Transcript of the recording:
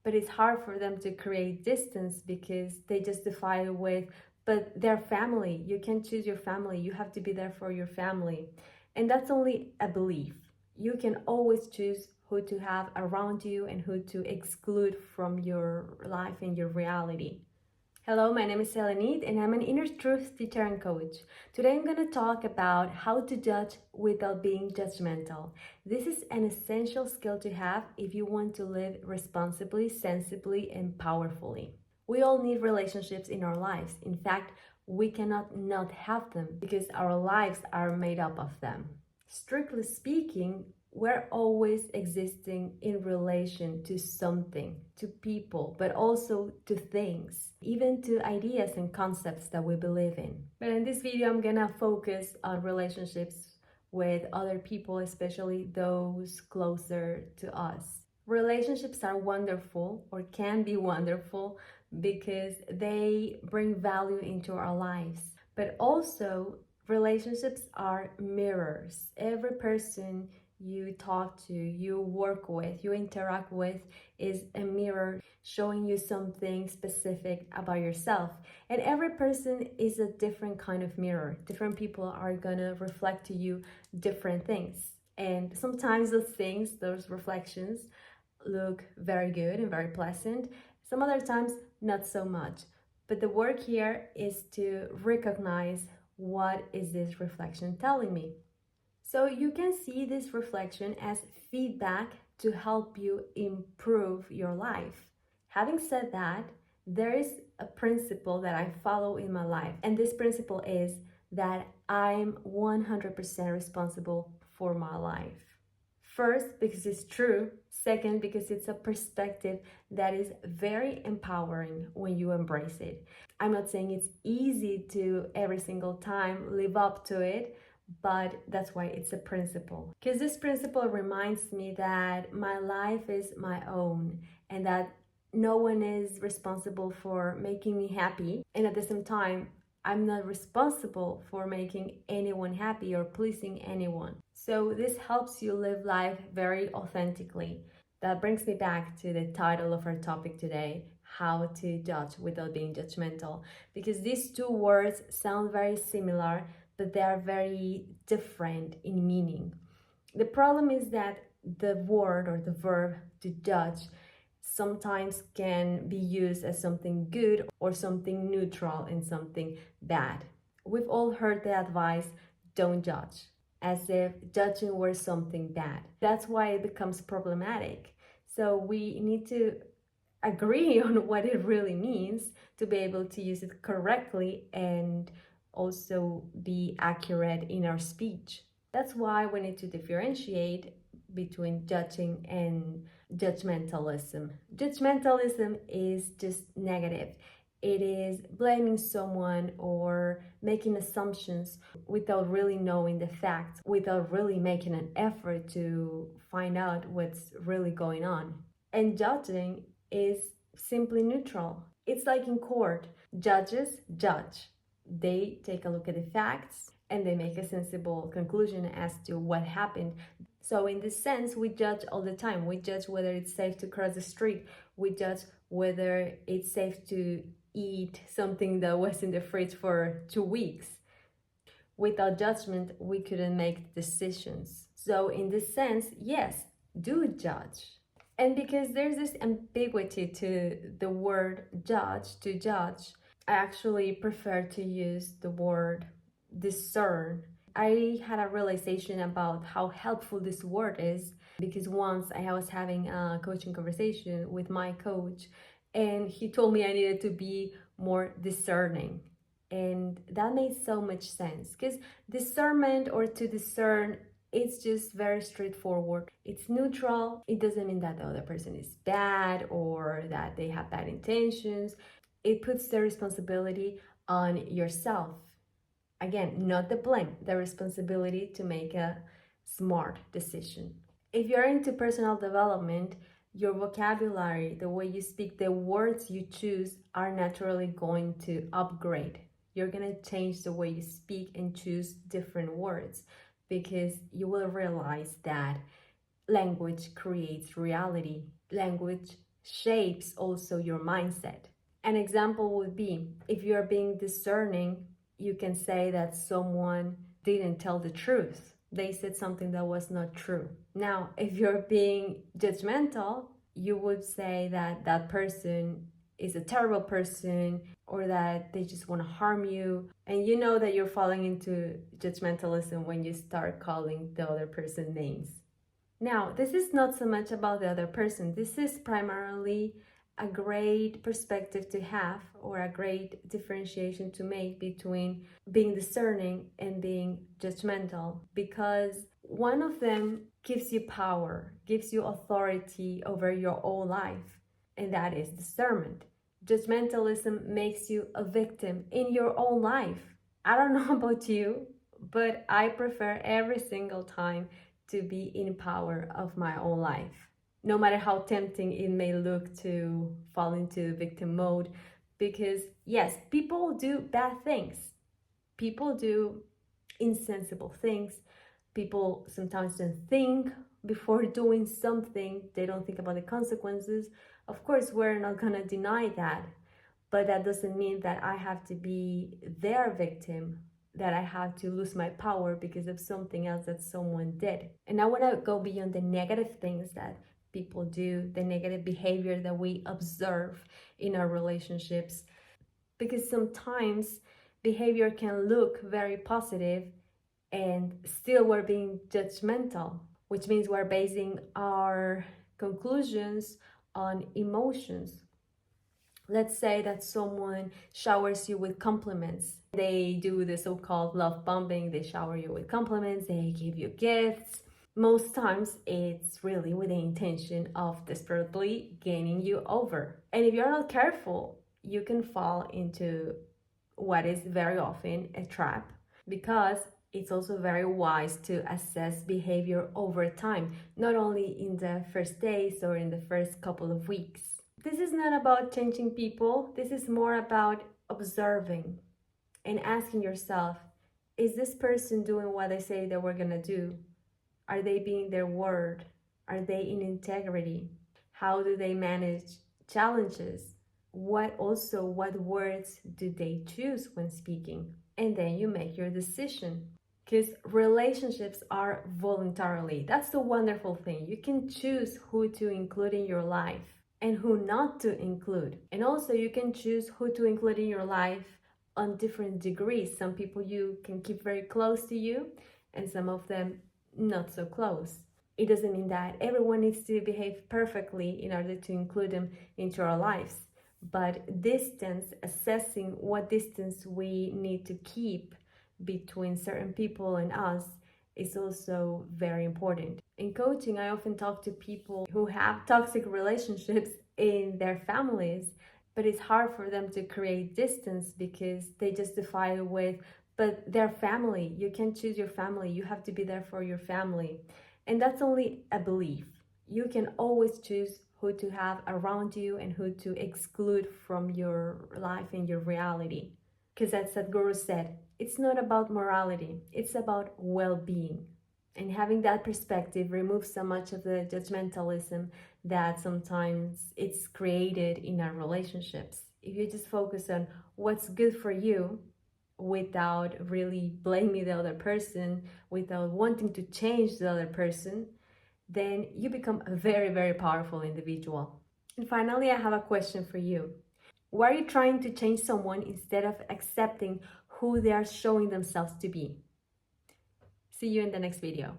but it's hard for them to create distance because they justify it with, but their family. You can choose your family. You have to be there for your family. And that's only a belief. You can always choose who to have around you and who to exclude from your life and your reality. Hello, my name is Selenit and I'm an inner truth teacher and coach. Today I'm going to talk about how to judge without being judgmental. This is an essential skill to have if you want to live responsibly, sensibly, and powerfully. We all need relationships in our lives. In fact, we cannot not have them because our lives are made up of them. Strictly speaking, we're always existing in relation to something, to people, but also to things, even to ideas and concepts that we believe in. But in this video, I'm gonna focus on relationships with other people, especially those closer to us. Relationships are wonderful, or can be wonderful, because they bring value into our lives, but also relationships are mirrors. Every person you talk to, you work with, you interact with is a mirror showing you something specific about yourself. And every person is a different kind of mirror. Different people are gonna reflect to you different things. And sometimes those things, those reflections, look very good and very pleasant. Some other times, not so much. But the work here is to recognize, what is this reflection telling me? So you can see this reflection as feedback to help you improve your life. Having said that, there is a principle that I follow in my life, and this principle is that I'm 100% responsible for my life. First, because it's true. Second, because it's a perspective that is very empowering when you embrace it. I'm not saying it's easy to every single time live up to it, but that's why it's a principle. Because this principle reminds me that my life is my own and that no one is responsible for making me happy. And at the same time, I'm not responsible for making anyone happy or pleasing anyone. So this helps you live life very authentically. That brings me back to the title of our topic today, how to judge without being judgmental. Because these two words sound very similar, but they are very different in meaning. The problem is that the word or the verb to judge sometimes can be used as something good or something neutral and something bad. We've all heard the advice, don't judge, as if judging were something bad. That's why it becomes problematic. So we need to agree on what it really means to be able to use it correctly and also be accurate in our speech. That's why we need to differentiate between judging and judgmentalism. Judgmentalism is just negative. It is blaming someone or making assumptions without really knowing the facts, without really making an effort to find out what's really going on. And judging is simply neutral. It's like in court. Judges judge. They take a look at the facts and they make a sensible conclusion as to what happened. So in this sense, we judge all the time. We judge whether it's safe to cross the street. We judge whether it's safe to eat something that was in the fridge for 2 weeks. Without judgment, we couldn't make decisions. So in this sense, yes, do judge. And because there's this ambiguity to the word judge, to judge, I actually prefer to use the word discern. I had a realization about how helpful this word is because once I was having a coaching conversation with my coach and he told me I needed to be more discerning. And that made so much sense because discernment or to discern, it's just very straightforward. It's neutral. It doesn't mean that the other person is bad or that they have bad intentions. It puts the responsibility on yourself. Again, not the blame, the responsibility to make a smart decision. If you're into personal development, your vocabulary, the way you speak, the words you choose are naturally going to upgrade. You're going to change the way you speak and choose different words because you will realize that language creates reality. Language shapes also your mindset. An example would be if you're being discerning, you can say that someone didn't tell the truth. They said something that was not true. Now, if you're being judgmental, you would say that that person is a terrible person or that they just want to harm you. And you know that you're falling into judgmentalism when you start calling the other person names. Now, this is not so much about the other person. This is primarily a great perspective to have, or a great differentiation to make between being discerning and being judgmental, because one of them gives you power, gives you authority over your own life, and that is discernment. Judgmentalism makes you a victim in your own life. I don't know about you, but I prefer every single time to be in power of my own life, no matter how tempting it may look to fall into victim mode. Because yes, people do bad things, people do insensible things, people sometimes don't think before doing something, they don't think about the consequences. Of course, we're not gonna deny that, but that doesn't mean that I have to be their victim, that I have to lose my power because of something else that someone did. And I want to go beyond the negative things that people do, the negative behavior that we observe in our relationships, because sometimes behavior can look very positive and still we're being judgmental, which means we're basing our conclusions on emotions. Let's say that someone showers you with compliments. They do the so-called love bombing. They shower you with compliments, they give you gifts. Most times it's really with the intention of desperately gaining you over. And if you're not careful, you can fall into what is very often a trap, because it's also very wise to assess behavior over time, not only in the first days or in the first couple of weeks. This is not about changing people, this is more about observing and asking yourself, is this person doing what they say they were gonna do? Are they being their word? Are they in integrity? How do they manage challenges? What words do they choose when speaking? And then you make your decision. Because relationships are voluntarily. That's the wonderful thing. You can choose who to include in your life and who not to include. And also you can choose who to include in your life on different degrees. Some people you can keep very close to you, and some of them not so close. It doesn't mean that everyone needs to behave perfectly in order to include them into our lives. But distance, assessing what distance we need to keep between certain people and us, is also very important. In coaching, I often talk to people who have toxic relationships in their families, but it's hard for them to create distance because they justify it with, but their family, you can't choose your family, you have to be there for your family. And that's only a belief. You can always choose who to have around you and who to exclude from your life and your reality. Because as Sadhguru said, it's not about morality, it's about well-being. And having that perspective removes so much of the judgmentalism that sometimes it's created in our relationships. If you just focus on what's good for you without really blaming the other person, without wanting to change the other person, then you become a very, very powerful individual. And finally, I have a question for you. Why are you trying to change someone instead of accepting who they are showing themselves to be? See you in the next video.